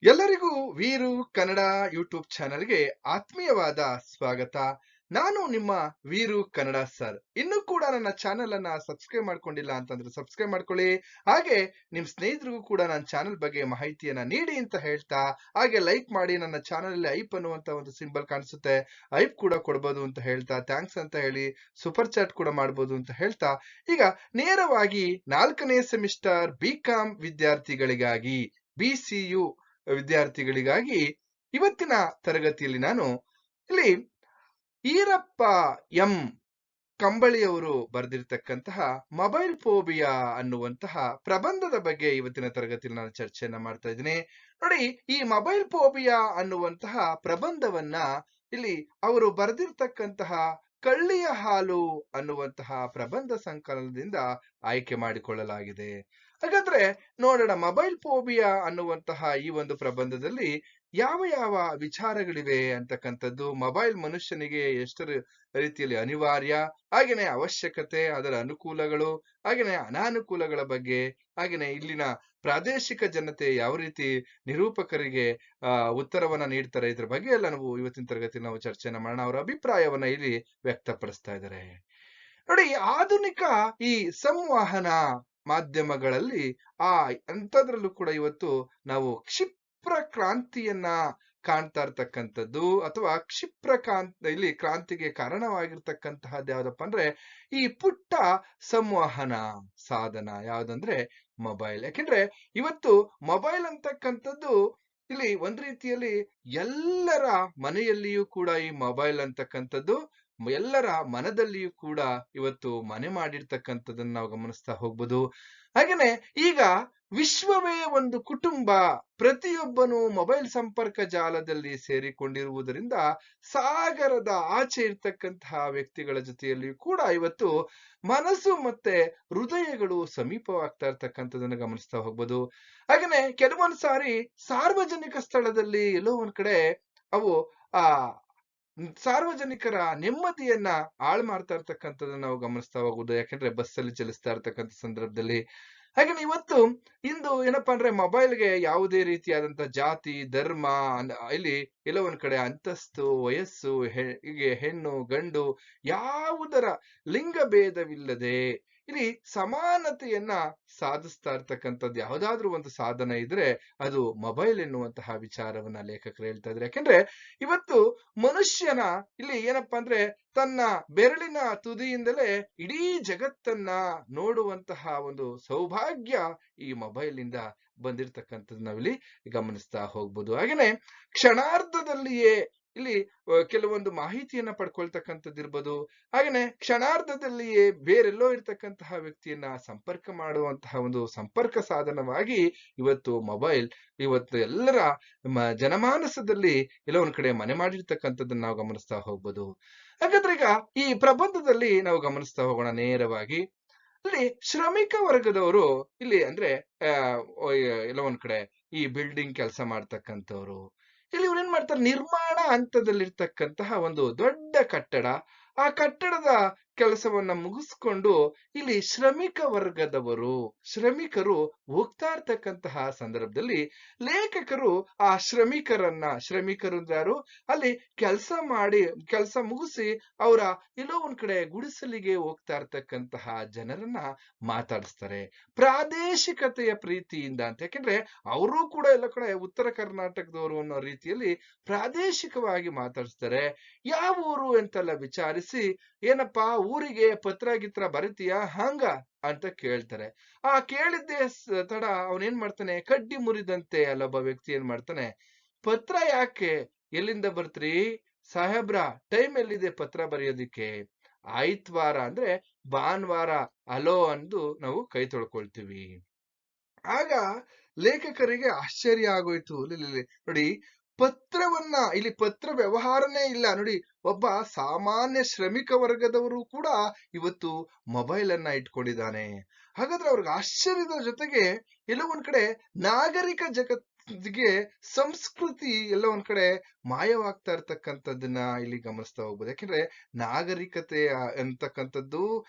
ಎಲ್ಲರಿಗೂ ವೀರು ಕನ್ನಡ ಯೂಟ್ಯೂಬ್ ಚಾನೆಲ್ಗೆ ಆತ್ಮೀಯವಾದ ಸ್ವಾಗತ. ನಾನು ನಿಮ್ಮ ವೀರು ಕನ್ನಡ ಸರ್. ಇನ್ನೂ ಕೂಡ ನನ್ನ ಚಾನೆಲ್ ಅನ್ನ ಸಬ್ಸ್ಕ್ರೈಬ್ ಮಾಡ್ಕೊಂಡಿಲ್ಲ ಅಂತಂದ್ರೆ ಸಬ್ಸ್ಕ್ರೈಬ್ ಮಾಡ್ಕೊಳ್ಳಿ. ಹಾಗೆ ನಿಮ್ ಸ್ನೇಹಿತರಿಗೂ ಕೂಡ ನನ್ನ ಚಾನೆಲ್ ಬಗ್ಗೆ ಮಾಹಿತಿಯನ್ನ ನೀಡಿ ಅಂತ ಹೇಳ್ತಾ, ಹಾಗೆ ಲೈಕ್ ಮಾಡಿ. ನನ್ನ ಚಾನೆಲ್ ಅಲ್ಲಿ ಐಪ್ ಅನ್ನುವಂತ ಒಂದು ಸಿಂಬಲ್ ಕಾಣಿಸುತ್ತೆ, ಐಪ್ ಕೂಡ ಕೊಡ್ಬೋದು ಅಂತ ಹೇಳ್ತಾ, ಥ್ಯಾಂಕ್ಸ್ ಅಂತ ಹೇಳಿ ಸೂಪರ್ ಚಾಟ್ ಕೂಡ ಮಾಡ್ಬೋದು ಅಂತ ಹೇಳ್ತಾ, ಈಗ ನೇರವಾಗಿ 4ನೇ ಸೆಮಿಸ್ಟರ್ BCom ವಿದ್ಯಾರ್ಥಿಗಳಿಗಾಗಿ, BCU ವಿದ್ಯಾರ್ಥಿಗಳಿಗಾಗಿ ಇವತ್ತಿನ ತರಗತಿಯಲ್ಲಿ ನಾನು ಇಲ್ಲಿ ಈರಪ್ಪ ಎಂ ಕಂಬಳಿಯವರು ಬರೆದಿರ್ತಕ್ಕಂತಹ ಮೊಬೈಲ್ ಫೋಬಿಯಾ ಅನ್ನುವಂತಹ ಪ್ರಬಂಧದ ಬಗ್ಗೆ ಇವತ್ತಿನ ತರಗತಿಯಲ್ಲಿ ನಾನು ಚರ್ಚೆಯನ್ನ ಮಾಡ್ತಾ ಇದ್ದೀನಿ. ನೋಡಿ, ಈ ಮೊಬೈಲ್ ಫೋಬಿಯಾ ಅನ್ನುವಂತಹ ಪ್ರಬಂಧವನ್ನ ಇಲ್ಲಿ ಅವರು ಬರೆದಿರ್ತಕ್ಕಂತಹ ಕಳ್ಳಿಯ ಹಾಲು ಅನ್ನುವಂತಹ ಪ್ರಬಂಧ ಸಂಕಲನದಿಂದ ಆಯ್ಕೆ ಮಾಡಿಕೊಳ್ಳಲಾಗಿದೆ. ಹಾಗಾದ್ರೆ ನೋಡೋಣ, ಮೊಬೈಲ್ ಫೋಬಿಯಾ ಅನ್ನುವಂತಹ ಈ ಒಂದು ಪ್ರಬಂಧದಲ್ಲಿ ಯಾವ ಯಾವ ವಿಚಾರಗಳಿವೆ ಅಂತಕ್ಕಂಥದ್ದು, ಮೊಬೈಲ್ ಮನುಷ್ಯನಿಗೆ ಎಷ್ಟರ ರೀತಿಯಲ್ಲಿ ಅನಿವಾರ್ಯ, ಹಾಗೇನೆ ಅವಶ್ಯಕತೆ, ಅದರ ಅನುಕೂಲಗಳು, ಹಾಗೇನೆ ಅನಾನುಕೂಲಗಳ ಬಗ್ಗೆ, ಹಾಗೇನೆ ಇಲ್ಲಿನ ಪ್ರಾದೇಶಿಕ ಜನತೆ ಯಾವ ರೀತಿ ನಿರೂಪಕರಿಗೆ ಉತ್ತರವನ್ನ ನೀಡ್ತಾರೆ, ಇದ್ರ ಬಗ್ಗೆ ಎಲ್ಲ ನಾವು ಇವತ್ತಿನ ತರಗತಿಯಲ್ಲಿ ನಾವು ಚರ್ಚೆನ ಮಾಡೋಣ. ಅವರ ಅಭಿಪ್ರಾಯವನ್ನ ಇಲ್ಲಿ ವ್ಯಕ್ತಪಡಿಸ್ತಾ ಇದ್ದಾರೆ. ನೋಡಿ, ಆಧುನಿಕ ಈ ಸಂವಹನ ಮಾಧ್ಯಮಗಳಲ್ಲಿ ಅಂಥದ್ರಲ್ಲೂ ಕೂಡ ಇವತ್ತು ನಾವು ಕ್ಷಿಪ್ರ ಕ್ರಾಂತಿಯನ್ನ ಕಾಣ್ತಾ ಇರ್ತಕ್ಕಂಥದ್ದು, ಅಥವಾ ಇಲ್ಲಿ ಕ್ರಾಂತಿಗೆ ಕಾರಣವಾಗಿರ್ತಕ್ಕಂತಹದ್ದು ಯಾವ್ದಪ್ಪ ಅಂದ್ರೆ ಈ ಪುಟ್ಟ ಸಂವಹನ ಸಾಧನ ಯಾವ್ದಂದ್ರೆ ಮೊಬೈಲ್. ಯಾಕೆಂದ್ರೆ ಇವತ್ತು ಮೊಬೈಲ್ ಅಂತಕ್ಕಂಥದ್ದು ಇಲ್ಲಿ ಒಂದ್ ರೀತಿಯಲ್ಲಿ ಎಲ್ಲರ ಮನೆಯಲ್ಲಿಯೂ ಕೂಡ ಈ ಮೊಬೈಲ್ ಅಂತಕ್ಕಂಥದ್ದು ಎಲ್ಲರ ಮನದಲ್ಲಿಯೂ ಕೂಡ ಇವತ್ತು ಮನೆ ಮಾಡಿರ್ತಕ್ಕಂಥದ್ದನ್ನ ನಾವು ಗಮನಿಸ್ತಾ ಹೋಗ್ಬೋದು. ಹಾಗೇನೆ ಈಗ ವಿಶ್ವವೇ ಒಂದು ಕುಟುಂಬ, ಪ್ರತಿಯೊಬ್ಬನು ಮೊಬೈಲ್ ಸಂಪರ್ಕ ಜಾಲದಲ್ಲಿ ಸೇರಿಕೊಂಡಿರುವುದರಿಂದ ಸಾಗರದ ಆಚೆ ಇರ್ತಕ್ಕಂತಹ ವ್ಯಕ್ತಿಗಳ ಜೊತೆಯಲ್ಲಿಯೂ ಕೂಡ ಇವತ್ತು ಮನಸ್ಸು ಮತ್ತೆ ಹೃದಯಗಳು ಸಮೀಪವಾಗ್ತಾ ಇರ್ತಕ್ಕಂಥದ್ದನ್ನು ಗಮನಿಸ್ತಾ ಹೋಗ್ಬೋದು. ಹಾಗೇನೆ ಕೆಲವೊಂದು ಸಾರಿ ಸಾರ್ವಜನಿಕ ಸ್ಥಳದಲ್ಲಿ ಎಲ್ಲೋ ಒಂದ್ ಕಡೆ ಅವು ಆ ಸಾರ್ವಜನಿಕರ ನೆಮ್ಮದಿಯನ್ನ ಹಾಳು ಮಾಡ್ತಾ ಇರ್ತಕ್ಕಂಥದ್ದನ್ನ ನಾವು ಗಮನಿಸ್ತಾ ಹೋಗುದು. ಯಾಕಂದ್ರೆ ಬಸ್ಸಲ್ಲಿ ಚಲಿಸ್ತಾ ಇರ್ತಕ್ಕಂಥ ಸಂದರ್ಭದಲ್ಲಿ. ಹಾಗೆ ಇವತ್ತು ಇಂದು ಏನಪ್ಪಾ ಅಂದ್ರೆ ಮೊಬೈಲ್ಗೆ ಯಾವುದೇ ರೀತಿಯಾದಂತ ಜಾತಿ, ಧರ್ಮ, ಇಲ್ಲಿ ಎಲ್ಲೋ ಒಂದ್ ಕಡೆ ಅಂತಸ್ತು, ವಯಸ್ಸು, ಹೀಗೆ ಹೆಣ್ಣು ಗಂಡು ಯಾವುದರ ಲಿಂಗ ಭೇದವಿಲ್ಲದೆ ಇಲ್ಲಿ ಸಮಾನತೆಯನ್ನ ಸಾಧಿಸ್ತಾ ಇರ್ತಕ್ಕಂಥದ್ದು ಯಾವುದಾದ್ರೂ ಒಂದು ಸಾಧನ ಇದ್ರೆ ಅದು ಮೊಬೈಲ್ ಎನ್ನುವಂತಹ ವಿಚಾರವನ್ನ ಲೇಖಕರು ಹೇಳ್ತಾ ಇದ್ದಾರೆ. ಯಾಕೆಂದ್ರೆ ಇವತ್ತು ಮನುಷ್ಯನ ಇಲ್ಲಿ ಏನಪ್ಪಾ ಅಂದ್ರೆ ತನ್ನ ಬೆರಳಿನ ತುದಿಯಿಂದಲೇ ಇಡೀ ಜಗತ್ತನ್ನ ನೋಡುವಂತಹ ಒಂದು ಸೌಭಾಗ್ಯ ಈ ಮೊಬೈಲ್ ಇಂದ ಬಂದಿರತಕ್ಕಂಥದ್ದು ನಾವಿಲ್ಲಿ ಗಮನಿಸ್ತಾ ಹೋಗ್ಬೋದು. ಹಾಗೇನೆ ಕ್ಷಣಾರ್ಧದಲ್ಲಿಯೇ ಇಲ್ಲಿ ಕೆಲವೊಂದು ಮಾಹಿತಿಯನ್ನ ಪಡ್ಕೊಳ್ತಕ್ಕಂಥದ್ದು ಇರ್ಬೋದು. ಹಾಗೇನೆ ಕ್ಷಣಾರ್ಧದಲ್ಲಿಯೇ ಬೇರೆಲ್ಲೋ ಇರ್ತಕ್ಕಂತಹ ವ್ಯಕ್ತಿಯನ್ನ ಸಂಪರ್ಕ ಮಾಡುವಂತಹ ಒಂದು ಸಂಪರ್ಕ ಸಾಧನವಾಗಿ ಇವತ್ತು ಮೊಬೈಲ್ ಇವತ್ತು ಎಲ್ಲರ ಜನಮಾನಸದಲ್ಲಿ ಎಲ್ಲೋ ಒಂದ್ ಕಡೆ ಮನೆ ಮಾಡಿರ್ತಕ್ಕಂಥದ್ದನ್ನ ನಾವು ಗಮನಿಸ್ತಾ ಹೋಗ್ಬೋದು. ಹಾಗಾದ್ರೆ ಈಗ ಈ ಪ್ರಬಂಧದಲ್ಲಿ ನಾವು ಗಮನಿಸ್ತಾ ಹೋಗೋಣ ನೇರವಾಗಿ. ಇಲ್ಲಿ ಶ್ರಮಿಕ ವರ್ಗದವರು ಇಲ್ಲಿ ಅಂದ್ರೆ ಎಲ್ಲೋ ಒಂದ್ ಕಡೆ ಈ ಬಿಲ್ಡಿಂಗ್ ಕೆಲಸ ಮಾಡ್ತಕ್ಕಂಥವ್ರು, ಇಲ್ಲಿ ಇವ್ರು ಏನ್ ಮಾಡ್ತಾರೆ, ನಿರ್ಮಾಣ ಹಂತದಲ್ಲಿರ್ತಕ್ಕಂತಹ ಒಂದು ದೊಡ್ಡ ಕಟ್ಟಡ, ಆ ಕಟ್ಟಡದ ಕೆಲಸವನ್ನ ಮುಗಿಸ್ಕೊಂಡು ಇಲ್ಲಿ ಶ್ರಮಿಕರು ಹೋಗ್ತಾ ಇರ್ತಕ್ಕಂತಹ ಸಂದರ್ಭದಲ್ಲಿ ಲೇಖಕರು ಆ ಶ್ರಮಿಕರು ಯಾರು, ಅಲ್ಲಿ ಕೆಲಸ ಮುಗಿಸಿ ಅವರ ಎಲ್ಲೋ ಒಂದ್ ಕಡೆ ಗುಡಿಸಲಿಗೆ ಹೋಗ್ತಾ ಇರ್ತಕ್ಕಂತಹ ಜನರನ್ನ ಮಾತಾಡಿಸ್ತಾರೆ ಪ್ರಾದೇಶಿಕತೆಯ ಪ್ರೀತಿಯಿಂದ ಅಂತ. ಯಾಕೆಂದ್ರೆ ಅವರು ಕೂಡ ಎಲ್ಲ ಕಡೆ ಉತ್ತರ ಕರ್ನಾಟಕದವರು ಅನ್ನೋ ರೀತಿಯಲ್ಲಿ ಪ್ರಾದೇಶಿಕವಾಗಿ ಮಾತಾಡಿಸ್ತಾರೆ. ಯಾವ ಊರು ಅಂತೆಲ್ಲ ವಿಚಾರಿಸಿ, ಏನಪ್ಪಾ ಊರಿಗೆ ಪತ್ರ ಗಿತ್ರ ಬರೀತೀಯಾ ಹಂಗ ಅಂತ ಕೇಳ್ತಾರೆ. ಆ ಕೇಳಿದ್ದೆ ತಡ ಅವನೇನ್ ಮಾಡ್ತಾನೆ, ಕಡ್ಡಿ ಮುರಿದಂತೆ ಅಲ್ಲೊಬ್ಬ ವ್ಯಕ್ತಿ ಏನ್ ಮಾಡ್ತಾನೆ, ಪತ್ರ ಯಾಕೆ, ಎಲ್ಲಿಂದ ಬರ್ತ್ರಿ ಸಾಹೇಬ್ರ, ಟೈಮ್ ಎಲ್ಲಿದೆ ಪತ್ರ ಬರೆಯೋದಿಕ್ಕೆ, ಆಯ್ತ್ವಾರ ಅಂದ್ರೆ ಭಾನುವಾರ ಅಲೋ ಅಂದು ನಾವು ಕೈ ತೊಳ್ಕೊಳ್ತೀವಿ. ಆಗ ಲೇಖಕರಿಗೆ ಆಶ್ಚರ್ಯ ಆಗೋಯ್ತು. ನೋಡಿ, ಪತ್ರವನ್ನ ಇಲ್ಲಿ ಪತ್ರ ವ್ಯವಹಾರನೇ ಇಲ್ಲ ನೋಡಿ, ಒಬ್ಬ ಸಾಮಾನ್ಯ ಶ್ರಮಿಕ ವರ್ಗದವರು ಕೂಡ ಇವತ್ತು ಮೊಬೈಲ್ ಅನ್ನ ಇಟ್ಕೊಂಡಿದ್ದಾನೆ. ಹಾಗಾದ್ರೆ ಅವ್ರಿಗೆ ಆಶ್ಚರ್ಯದ ಜೊತೆಗೆ ಎಲ್ಲೋ ಒಂದ್ ಕಡೆ ಜೊತೆಗೆ ಸಂಸ್ಕೃತಿ ಎಲ್ಲ ಒಂದ್ ಕಡೆ ಮಾಯವಾಗ್ತಾ ಇರ್ತಕ್ಕಂಥದ್ದನ್ನ ಇಲ್ಲಿ ಗಮನಿಸ್ತಾ ಹೋಗ್ಬೋದು. ಯಾಕೆಂದ್ರೆ ನಾಗರಿಕತೆ ಅಂತಕ್ಕಂಥದ್ದು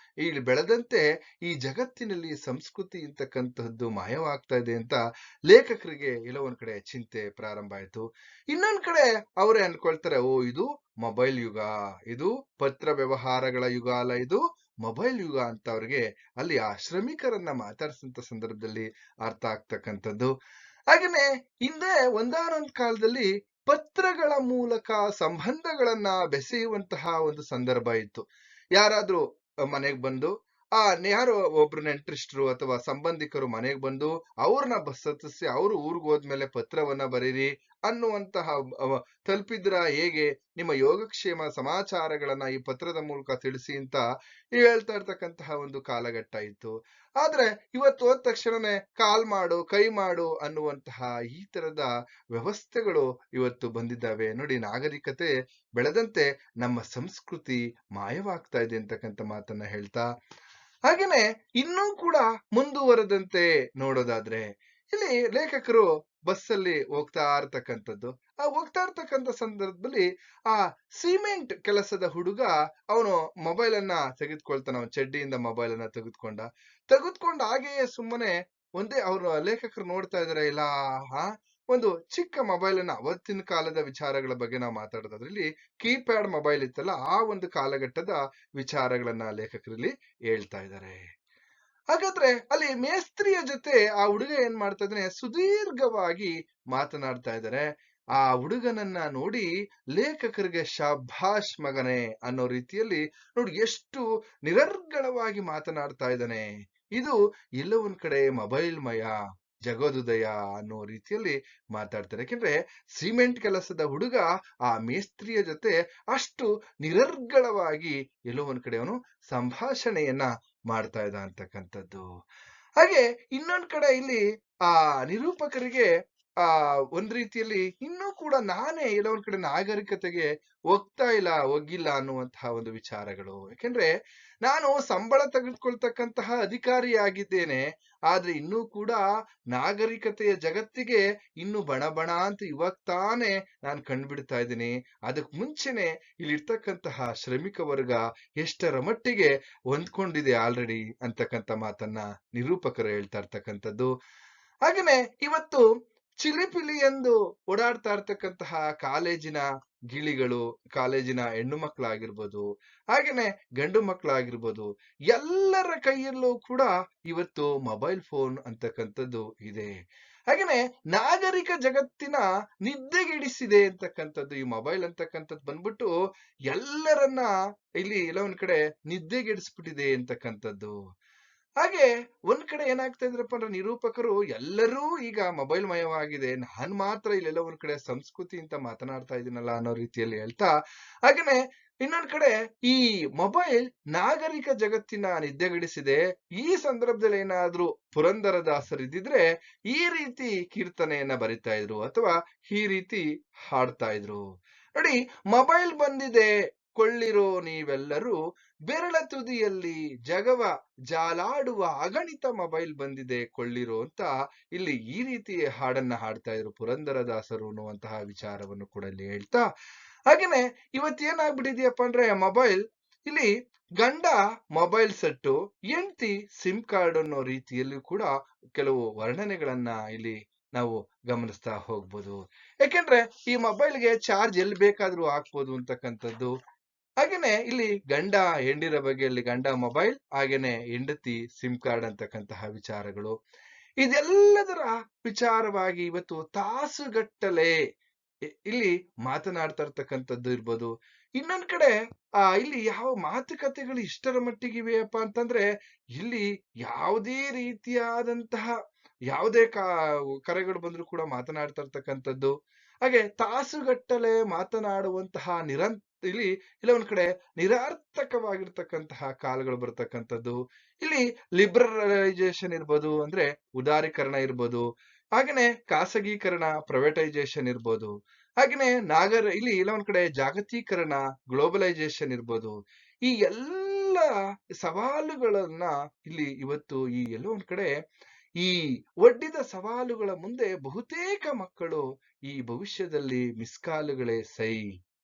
ಇಲ್ಲಿ ಬೆಳೆದಂತೆ ಈ ಜಗತ್ತಿನಲ್ಲಿ ಸಂಸ್ಕೃತಿ ಅಂತಕ್ಕಂಥದ್ದು ಮಾಯವಾಗ್ತಾ ಇದೆ ಅಂತ ಲೇಖಕರಿಗೆ ಎಲ್ಲ ಒಂದ್ ಕಡೆ ಚಿಂತೆ ಪ್ರಾರಂಭ ಆಯ್ತು. ಇನ್ನೊಂದ್ ಕಡೆ ಅವರೇ ಅನ್ಕೊಳ್ತಾರೆ, ಓ ಇದು ಮೊಬೈಲ್ ಯುಗ, ಇದು ಪತ್ರ ವ್ಯವಹಾರಗಳ ಯುಗ ಅಲ್ಲ, ಇದು ಮೊಬೈಲ್ ಯುಗ ಅಂತ ಅವ್ರಿಗೆ ಅಲ್ಲಿ ಆ ಶ್ರಮಿಕರನ್ನ ಮಾತಾಡಿಸಿದಂತ ಸಂದರ್ಭದಲ್ಲಿ ಅರ್ಥ ಆಗ್ತಕ್ಕಂಥದ್ದು. ಹಾಗೇನೆ ಹಿಂದೆ ಒಂದಾನೊಂದ್ ಕಾಲದಲ್ಲಿ ಪತ್ರಗಳ ಮೂಲಕ ಸಂಬಂಧಗಳನ್ನ ಬೆಸೆಯುವಂತಹ ಒಂದು ಸಂದರ್ಭ ಇತ್ತು. ಯಾರಾದ್ರೂ ಮನೆಗ್ ಬಂದು ಯಾರೋ ಒಬ್ರು ನೆಂಟ್ರಿಷ್ಟ್ರು ಅಥವಾ ಸಂಬಂಧಿಕರು ಮನೆಗ್ ಬಂದು ಅವ್ರನ್ನ ಸತ್ತಿಸಿ ಅವ್ರು ಊರ್ಗ್ ಹೋದ್ಮೇಲೆ ಪತ್ರವನ್ನ ಬರೀರಿ ಅನ್ನುವಂತಹ ತಲುಪಿದ್ರ ಹೇಗೆ, ನಿಮ್ಮ ಯೋಗಕ್ಷೇಮ ಸಮಾಚಾರಗಳನ್ನ ಈ ಪತ್ರದ ಮೂಲಕ ತಿಳಿಸಿ ಅಂತ ಹೇಳ್ತಾ ಇರ್ತಕ್ಕಂತಹ ಒಂದು ಕಾಲಘಟ್ಟ ಇತ್ತು. ಆದ್ರೆ ಇವತ್ತು ಹೋದ ತಕ್ಷಣನೇ ಕಾಲ್ ಮಾಡು, ಕೈ ಮಾಡು ಅನ್ನುವಂತಹ ಈ ತರದ ವ್ಯವಸ್ಥೆಗಳು ಇವತ್ತು ಬಂದಿದ್ದಾವೆ. ನೋಡಿ, ನಾಗರಿಕತೆ ಬೆಳೆದಂತೆ ನಮ್ಮ ಸಂಸ್ಕೃತಿ ಮಾಯವಾಗ್ತಾ ಇದೆ ಅಂತಕ್ಕಂಥ ಮಾತನ್ನ ಹೇಳ್ತಾ, ಹಾಗೇನೆ ಇನ್ನೂ ಕೂಡ ಮುಂದುವರೆದಂತೆ ನೋಡೋದಾದ್ರೆ ಇಲ್ಲಿ ಲೇಖಕರು ಬಸ್ಸಲ್ಲಿ ಹೋಗ್ತಾ ಇರ್ತಕ್ಕಂಥದ್ದು, ಹೋಗ್ತಾ ಇರ್ತಕ್ಕಂಥ ಸಂದರ್ಭದಲ್ಲಿ ಆ ಸಿಮೆಂಟ್ ಕೆಲಸದ ಹುಡುಗ ಅವನು ಮೊಬೈಲ್ ಅನ್ನ ತೆಗೆದುಕೊಳ್ತಾನ, ಅವನ ಚಡ್ಡಿಯಿಂದ ಮೊಬೈಲ್ ಅನ್ನ ತೆಗೆದುಕೊಂಡು ಹಾಗೆಯೇ ಸುಮ್ಮನೆ ಒಂದೇ ಅವ್ರ ಲೇಖಕರು ನೋಡ್ತಾ ಇದಾರೆ, ಇಲ್ಲ ಒಂದು ಚಿಕ್ಕ ಮೊಬೈಲ್ ಅನ್ನ, ಅವತ್ತಿನ ಕಾಲದ ವಿಚಾರಗಳ ಬಗ್ಗೆ ನಾವು ಮಾತಾಡೋದಾದ್ರೆ ಇಲ್ಲಿ ಕೀಪ್ಯಾಡ್ ಮೊಬೈಲ್ ಇತ್ತಲ್ಲ, ಆ ಒಂದು ಕಾಲಘಟ್ಟದ ವಿಚಾರಗಳನ್ನ ಲೇಖಕರಲ್ಲಿ ಹೇಳ್ತಾ ಇದ್ದಾರೆ. ಹಾಗಾದ್ರೆ ಅಲ್ಲಿ ಮೇಸ್ತ್ರಿಯ ಜೊತೆ ಆ ಹುಡುಗ ಏನ್ ಮಾಡ್ತಾ ಇದ್ದಾನೆ, ಸುದೀರ್ಘವಾಗಿ ಮಾತನಾಡ್ತಾ ಇದ್ದಾರೆ. ಆ ಹುಡುಗನನ್ನ ನೋಡಿ ಲೇಖಕರಿಗೆ ಶಭಾಷ್ ಮಗನೇ ಅನ್ನೋ ರೀತಿಯಲ್ಲಿ ನೋಡಿ ಎಷ್ಟು ನಿರರ್ಗಳವಾಗಿ ಮಾತನಾಡ್ತಾ ಇದ್ದಾನೆ. ಇದು ಎಲ್ಲೋ ಒಂದ್ ಕಡೆ ಮೊಬೈಲ್ ಮಯ ಜಗದುದಯ ಅನ್ನೋ ರೀತಿಯಲ್ಲಿ ಮಾತಾಡ್ತಾರೆ. ಯಾಕೆಂದ್ರೆ ಸಿಮೆಂಟ್ ಕೆಲಸದ ಹುಡುಗ ಆ ಮೇಸ್ತ್ರಿಯ ಜೊತೆ ಅಷ್ಟು ನಿರರ್ಗಳವಾಗಿ ಎಲ್ಲೋ ಒಂದ್ ಕಡೆ ಅವನು ಸಂಭಾಷಣೆಯನ್ನ ಮಾಡ್ತಾ ಇದ್ದ ಅಂತಕ್ಕಂಥದ್ದು. ಹಾಗೆ ಇನ್ನೊಂದ್ ಕಡೆ ಇಲ್ಲಿ ಆ ನಿರೂಪಕರಿಗೆ ಒಂದ್ ರೀತಿಯಲ್ಲಿ ಇನ್ನೂ ಕೂಡ ನಾನೇ ಎಲ್ಲೋ ಒಂದ್ ಕಡೆ ನಾಗರಿಕತೆಗೆ ಹೋಗಿಲ್ಲ ಅನ್ನುವಂತಹ ಒಂದು ವಿಚಾರಗಳು. ಯಾಕೆಂದ್ರೆ ನಾನು ಸಂಬಳ ತೆಗೆದುಕೊಳ್ತಕ್ಕಂತಹ ಅಧಿಕಾರಿಯಾಗಿದ್ದೇನೆ, ಆದ್ರೆ ಇನ್ನೂ ಕೂಡ ನಾಗರಿಕತೆಯ ಜಗತ್ತಿಗೆ ಇನ್ನು ಬಣ ಅಂತ ಇವಾಗ ತಾನೇ ನಾನು ಕಂಡ್ಬಿಡ್ತಾ ಇದ್ದೀನಿ. ಅದಕ್ ಮುಂಚೆನೆ ಇಲ್ಲಿರ್ತಕ್ಕಂತಹ ಶ್ರಮಿಕ ವರ್ಗ ಎಷ್ಟರ ಮಟ್ಟಿಗೆ ಹೊಂದ್ಕೊಂಡಿದೆ ಆಲ್ರೆಡಿ ಅಂತಕ್ಕಂಥ ಮಾತನ್ನ ನಿರೂಪಕರು ಹೇಳ್ತಾ ಇರ್ತಕ್ಕಂಥದ್ದು. ಹಾಗೇನೆ ಇವತ್ತು ಚಿಲಿಪಿಲಿ ಎಂದು ಓಡಾಡ್ತಾ ಇರ್ತಕ್ಕಂತಹ ಕಾಲೇಜಿನ ಗಿಳಿಗಳು, ಕಾಲೇಜಿನ ಹೆಣ್ಣು ಮಕ್ಕಳಾಗಿರ್ಬೋದು, ಹಾಗೇನೆ ಗಂಡು ಮಕ್ಕಳಾಗಿರ್ಬೋದು, ಎಲ್ಲರ ಕೈಯಲ್ಲೂ ಕೂಡ ಇವತ್ತು ಮೊಬೈಲ್ ಫೋನ್ ಅಂತಕ್ಕಂಥದ್ದು ಇದೆ. ಹಾಗೇನೆ ನಾಗರಿಕ ಜಗತ್ತಿನ ನಿದ್ದೆಗೆಡಿಸಿದೆ ಅಂತಕ್ಕಂಥದ್ದು ಈ ಮೊಬೈಲ್ ಅಂತಕ್ಕಂಥದ್ದು ಬಂದ್ಬಿಟ್ಟು ಎಲ್ಲರನ್ನ ಇಲ್ಲಿ ಎಲ್ಲ ಒಂದ್ ಕಡೆ ನಿದ್ದೆಗೆಡಿಸ್ಬಿಟ್ಟಿದೆ ಅಂತಕ್ಕಂಥದ್ದು. ಹಾಗೆ ಒಂದ್ ಕಡೆ ಏನಾಗ್ತಾ ಇದ್ರಪ್ಪ ಅಂದ್ರೆ ನಿರೂಪಕರು ಎಲ್ಲರೂ ಈಗ ಮೊಬೈಲ್ ಮಯವಾಗಿದೆ, ನಾನ್ ಮಾತ್ರ ಇಲ್ಲೆಲ್ಲ ಒಂದ್ ಕಡೆ ಸಂಸ್ಕೃತಿ ಅಂತ ಮಾತನಾಡ್ತಾ ಇದೀನಲ್ಲ ಅನ್ನೋ ರೀತಿಯಲ್ಲಿ ಹೇಳ್ತಾ, ಹಾಗೇನೆ ಇನ್ನೊಂದ್ ಕಡೆ ಈ ಮೊಬೈಲ್ ನಾಗರಿಕ ಜಗತ್ತಿನ ನಿದ್ದೆಗೆಡಿಸಿದೆ. ಈ ಸಂದರ್ಭದಲ್ಲಿ ಏನಾದ್ರೂ ಪುರಂದರದಾಸರಿದ್ದಿದ್ರೆ ಈ ರೀತಿ ಕೀರ್ತನೆಯನ್ನ ಬರಿತಾ ಇದ್ರು ಅಥವಾ ಈ ರೀತಿ ಹಾಡ್ತಾ ಇದ್ರು. ನೋಡಿ, ಮೊಬೈಲ್ ಬಂದಿದೆ ಕೊಳ್ಳಿರೋ ನೀವೆಲ್ಲರೂ, ಬೆರಳ ತುದಿಯಲ್ಲಿ ಜಗವ ಜಾಲಾಡುವ ಅಗಣಿತ ಮೊಬೈಲ್ ಬಂದಿದೆ ಕೊಳ್ಳಿರೋ ಅಂತ ಇಲ್ಲಿ ಈ ರೀತಿ ಹಾಡನ್ನ ಹಾಡ್ತಾ ಇದ್ರು ಪುರಂದರದಾಸರು ಅನ್ನುವಂತಹ ವಿಚಾರವನ್ನು ಕೂಡ ಇಲ್ಲಿ ಹೇಳ್ತಾ, ಹಾಗೇನೆ ಇವತ್ತೇನಾಗ್ಬಿಟ್ಟಿದ್ಯಪ್ಪ ಅಂದ್ರೆ ಮೊಬೈಲ್ ಇಲ್ಲಿ ಗಂಡ ಮೊಬೈಲ್ ಸೆಟ್ಟು, ಹೆಂಡತಿ ಸಿಮ್ ಕಾರ್ಡ್ ಅನ್ನೋ ರೀತಿಯಲ್ಲಿ ಕೂಡ ಕೆಲವು ವರ್ಣನೆಗಳನ್ನ ಇಲ್ಲಿ ನಾವು ಗಮನಿಸ್ತಾ ಹೋಗ್ಬೋದು. ಯಾಕೆಂದ್ರೆ ಈ ಮೊಬೈಲ್ಗೆ ಚಾರ್ಜ್ ಎಲ್ಲಿ ಬೇಕಾದ್ರೂ ಹಾಕ್ಬೋದು ಅಂತಕ್ಕಂಥದ್ದು. ಹಾಗೇನೆ ಇಲ್ಲಿ ಗಂಡ ಹೆಂಡಿರ ಬಗ್ಗೆ ಇಲ್ಲಿ ಗಂಡ ಮೊಬೈಲ್, ಹಾಗೇನೆ ಹೆಂಡತಿ ಸಿಮ್ ಕಾರ್ಡ್ ಅಂತಕ್ಕಂತಹ ವಿಚಾರಗಳು, ಇದೆಲ್ಲದರ ವಿಚಾರವಾಗಿ ಇವತ್ತು ತಾಸುಗಟ್ಟಲೆ ಇಲ್ಲಿ ಮಾತನಾಡ್ತಾ ಇರ್ತಕ್ಕಂಥದ್ದು ಇರ್ಬೋದು. ಇನ್ನೊಂದ್ ಕಡೆ ಇಲ್ಲಿ ಯಾವ ಮಾತುಕತೆಗಳು ಇಷ್ಟರ ಮಟ್ಟಿಗಿವೆಯಪ್ಪ ಅಂತಂದ್ರೆ ಇಲ್ಲಿ ಯಾವುದೇ ರೀತಿಯಾದಂತಹ ಯಾವುದೇ ಕರೆಗಳು ಬಂದ್ರು ಕೂಡ ಮಾತನಾಡ್ತಾ ಇರ್ತಕ್ಕಂಥದ್ದು. ಹಾಗೆ ತಾಸುಗಟ್ಟಲೆ ಮಾತನಾಡುವಂತಹ ಇಲ್ಲಿ ಇಲ್ಲ ಒಂದ್ ಕಡೆ ನಿರರ್ಥಕವಾಗಿರ್ತಕ್ಕಂತಹ ಕಾಲಗಳು ಬರ್ತಕ್ಕಂಥದ್ದು. ಇಲ್ಲಿ ಲಿಬ್ರಲೈಸೇಷನ್ ಇರ್ಬೋದು, ಅಂದ್ರೆ ಉದಾರೀಕರಣ ಇರ್ಬೋದು, ಹಾಗೇನೆ ಖಾಸಗೀಕರಣ ಪ್ರೈವೇಟೈಸೇಷನ್ ಇರ್ಬೋದು, ಹಾಗೇನೆ ಇಲ್ಲಿ ಇಲ್ಲ ಒಂದ್ ಕಡೆ ಜಾಗತೀಕರಣ ಗ್ಲೋಬಲೈಸೇಷನ್ ಇರ್ಬೋದು. ಈ ಎಲ್ಲ ಸವಾಲುಗಳನ್ನ ಇಲ್ಲಿ ಇವತ್ತು ಈ ಎಲ್ಲೋ ಒಂದ್ ಕಡೆ ಈ ಒಡ್ಡಿದ ಸವಾಲುಗಳ ಮುಂದೆ ಬಹುತೇಕ ಮಕ್ಕಳು ಈ ಭವಿಷ್ಯದಲ್ಲಿ ಮಿಸ್ಕಾಲುಗಳೇ ಸೈ.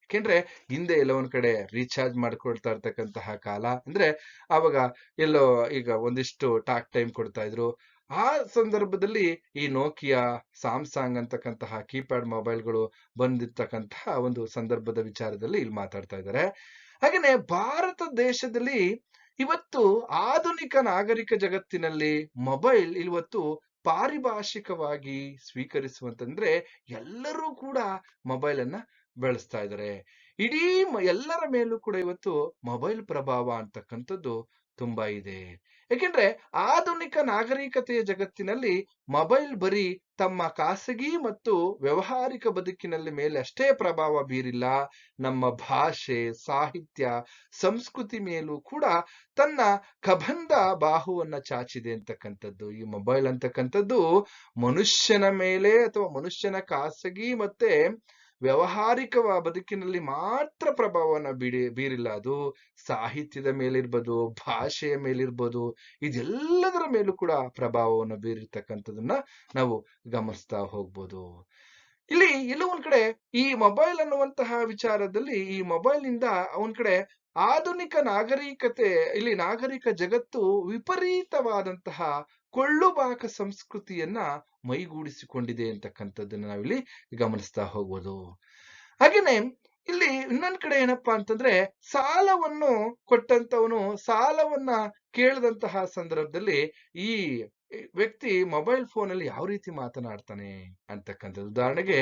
ಯಾಕೆಂದ್ರೆ ಹಿಂದೆ ಎಲ್ಲೋ ಒಂದ್ ಕಡೆ ರೀಚಾರ್ಜ್ ಮಾಡ್ಕೊಳ್ತಾ ಇರ್ತಕ್ಕಂತಹ ಕಾಲ, ಅಂದ್ರೆ ಅವಾಗ ಎಲ್ಲೋ ಈಗ ಒಂದಿಷ್ಟು ಟಾಕ್ ಟೈಮ್ ಕೊಡ್ತಾ ಇದ್ರು. ಆ ಸಂದರ್ಭದಲ್ಲಿ ಈ ನೋಕಿಯಾ, ಸ್ಯಾಮ್ಸಂಗ್ ಅಂತಕ್ಕಂತಹ ಕೀಪ್ಯಾಡ್ ಮೊಬೈಲ್ಗಳು ಬಂದಿರ್ತಕ್ಕಂತಹ ಒಂದು ಸಂದರ್ಭದ ವಿಚಾರದಲ್ಲಿ ಇಲ್ಲಿ ಮಾತಾಡ್ತಾ ಇದ್ದಾರೆ. ಹಾಗೇನೆ ಭಾರತ ದೇಶದಲ್ಲಿ ಇವತ್ತು ಆಧುನಿಕ ನಾಗರಿಕ ಜಗತ್ತಿನಲ್ಲಿ ಮೊಬೈಲ್ ಇವತ್ತು ಪಾರಿಭಾಷಿಕವಾಗಿ ಸ್ವೀಕರಿಸುವಂತಂದ್ರೆ ಎಲ್ಲರೂ ಕೂಡ ಮೊಬೈಲ್ ಅನ್ನ ಬಳಸ್ತಾ ಇದ್ದಾರೆ. ಇಡೀ ಎಲ್ಲರ ಮೇಲೂ ಕೂಡ ಇವತ್ತು ಮೊಬೈಲ್ ಪ್ರಭಾವ ಅಂತಕ್ಕಂಥದ್ದು ತುಂಬಾ ಇದೆ. ಯಾಕೆಂದ್ರೆ ಆಧುನಿಕ ನಾಗರಿಕತೆಯ ಜಗತ್ತಿನಲ್ಲಿ ಮೊಬೈಲ್ ಬರೀ ತಮ್ಮ ಖಾಸಗಿ ಮತ್ತು ವ್ಯವಹಾರಿಕ ಬದುಕಿನಲ್ಲಿ ಮೇಲೆ ಅಷ್ಟೇ ಪ್ರಭಾವ ಬೀರಿಲ್ಲ, ನಮ್ಮ ಭಾಷೆ, ಸಾಹಿತ್ಯ, ಸಂಸ್ಕೃತಿ ಮೇಲೂ ಕೂಡ ತನ್ನ ಕಬಂಧ ಬಾಹುವನ್ನ ಚಾಚಿದೆ ಅಂತಕ್ಕಂಥದ್ದು. ಈ ಮೊಬೈಲ್ ಅಂತಕ್ಕಂಥದ್ದು ಮನುಷ್ಯನ ಮೇಲೆ ಅಥವಾ ಮನುಷ್ಯನ ಖಾಸಗಿ ಮತ್ತೆ ವ್ಯವಹಾರಿಕ ಬದುಕಿನಲ್ಲಿ ಮಾತ್ರ ಪ್ರಭಾವವನ್ನು ಬೀರಿಲ್ಲ, ಅದು ಸಾಹಿತ್ಯದ ಮೇಲಿರ್ಬೋದು, ಭಾಷೆಯ ಮೇಲಿರ್ಬೋದು, ಇದೆಲ್ಲದರ ಮೇಲೂ ಕೂಡ ಪ್ರಭಾವವನ್ನು ಬೀರಿರ್ತಕ್ಕಂಥದನ್ನ ನಾವು ಗಮನಿಸ್ತಾ ಹೋಗ್ಬೋದು. ಇಲ್ಲಿ ಎಲ್ಲೋ ಒಂದ್ ಕಡೆ ಈ ಮೊಬೈಲ್ ಅನ್ನುವಂತಹ ವಿಚಾರದಲ್ಲಿ ಈ ಮೊಬೈಲ್ ನಿಂದ ಒಂದ್ ಕಡೆ ಆಧುನಿಕ ನಾಗರಿಕತೆ, ಇಲ್ಲಿ ನಾಗರಿಕ ಜಗತ್ತು ವಿಪರೀತವಾದಂತಹ ಕೊಳ್ಳುಬಾಕ ಸಂಸ್ಕೃತಿಯನ್ನ ಮೈಗೂಡಿಸಿಕೊಂಡಿದೆ ಅಂತಕ್ಕಂಥದ್ದನ್ನ ನಾವಿಲ್ಲಿ ಗಮನಿಸ್ತಾ ಹೋಗ್ಬೋದು. ಹಾಗೇನೆ ಇಲ್ಲಿ ಇನ್ನೊಂದ್ ಕಡೆ ಏನಪ್ಪಾ ಅಂತಂದ್ರೆ, ಸಾಲವನ್ನು ಕೊಟ್ಟಂತವನು ಸಾಲವನ್ನ ಕೇಳದಂತಹ ಸಂದರ್ಭದಲ್ಲಿ ಈ ವ್ಯಕ್ತಿ ಮೊಬೈಲ್ ಫೋನ್ ಅಲ್ಲಿ ಯಾವ ರೀತಿ ಮಾತನಾಡ್ತಾನೆ ಅಂತಕ್ಕಂಥದ್ದು. ಉದಾಹರಣೆಗೆ